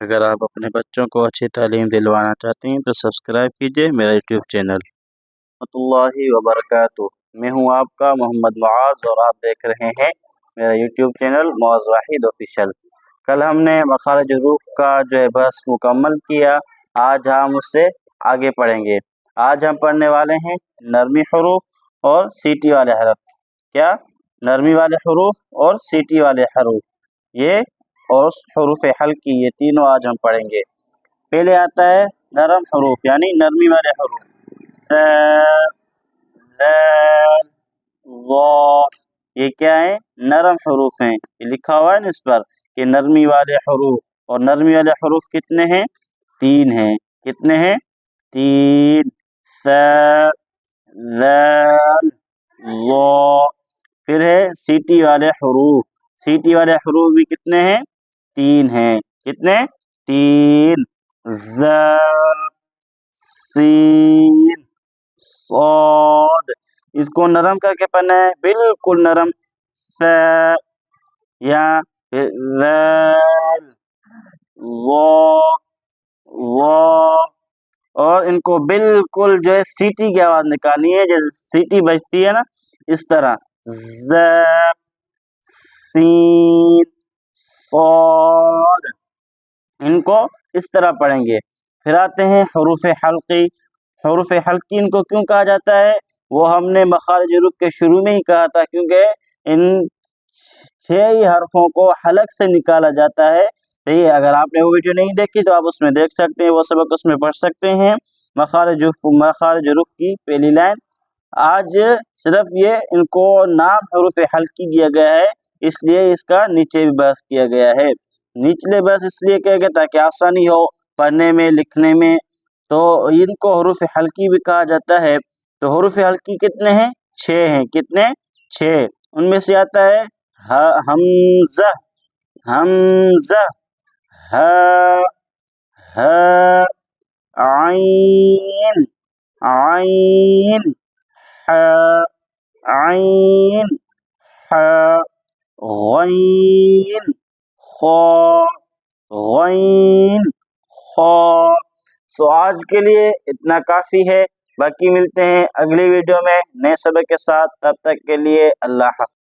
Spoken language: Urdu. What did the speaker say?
اگر آپ اپنے بچوں کو اچھی تعلیم دلوانا چاہتے ہیں تو سبسکرائب کیجئے میرا یوٹیوب چینل۔ ورحمۃ اللہ وبرکاتہ، میں ہوں آپ کا محمد معاذ اور آپ دیکھ رہے ہیں میرا یوٹیوب چینل معاذ واحد آفیشیل۔ کل ہم نے مخارج حروف کا جو ہے بحث مکمل کیا، آج ہم اس سے آگے پڑھیں گے۔ آج ہم پڑھنے والے ہیں نرمی حروف اور سیٹی والے حرف۔ کیا؟ نرمی والے حروف اور سیٹی والے حروف، یہ اور حروف حلقی، یہ تینوں آج ہم پڑھیں گے۔ پہلے آتا ہے نرم حروف یعنی نرمی والے حروف، س، ذال، ظا، یہ کیا ہے؟ نرم حروف ہیں۔ یہ لکھا ہوا ہے نا اس پر کہ نرمی والے حروف، اور نرمی والے حروف کتنے ہیں؟ 3 ہیں۔ کتنے ہیں؟ 3، س، ذال، ظا۔ پھر ہے سیٹی والے حروف، سیٹی والے حروف بھی کتنے ہیں؟ 3 ہیں۔ کتنے؟ 3، ز، سین، صاد۔ اس کو نرم کر کے پڑھنا ہے، بالکل نرم، س، یا ذال، ظا، وا، اور ان کو بالکل جو ہے سیٹی کی آواز نکالنی ہے، جیسے سیٹی بجتی ہے نا اس طرح، ز، سین، صاد، ان کو اس طرح پڑھیں گے۔ پھر آتے ہیں حروف حلقی۔ حروف حلقی ان کو کیوں کہا جاتا ہے؟ وہ ہم نے مخارج حروف کے شروع میں ہی کہا تھا، کیونکہ ان 6 ہی حرفوں کو حلق سے نکالا جاتا ہے۔ اگر آپ نے وہ ویڈیو نہیں دیکھی تو آپ اس میں دیکھ سکتے ہیں، وہ سبق اس میں پڑھ سکتے ہیں۔ مخارج حروف کی پہلی لائن۔ آج صرف یہ ان کو نام حروف حلقی دیا گیا ہے، اس لیے اس کا نیچے بھی بحث کیا گیا ہے۔ نچلے بحث اس لیے کیا گیا تاکہ آسانی ہو پڑھنے میں لکھنے میں، تو ان کو حروف حلقی بھی کہا جاتا ہے۔ تو حروف حلقی کتنے ہیں؟ 6 ہیں۔ کتنے؟ 6۔ ان میں سے آتا ہے حمزہ، حمزہ، ہ، ہ، عین، عین، ح، عین، ح، غین، خا، غین، خا۔ سو آج کے لیے اتنا کافی ہے، باقی ملتے ہیں اگلی ویڈیو میں نئے سبق کے ساتھ، تب تک کے لیے اللہ حافظ۔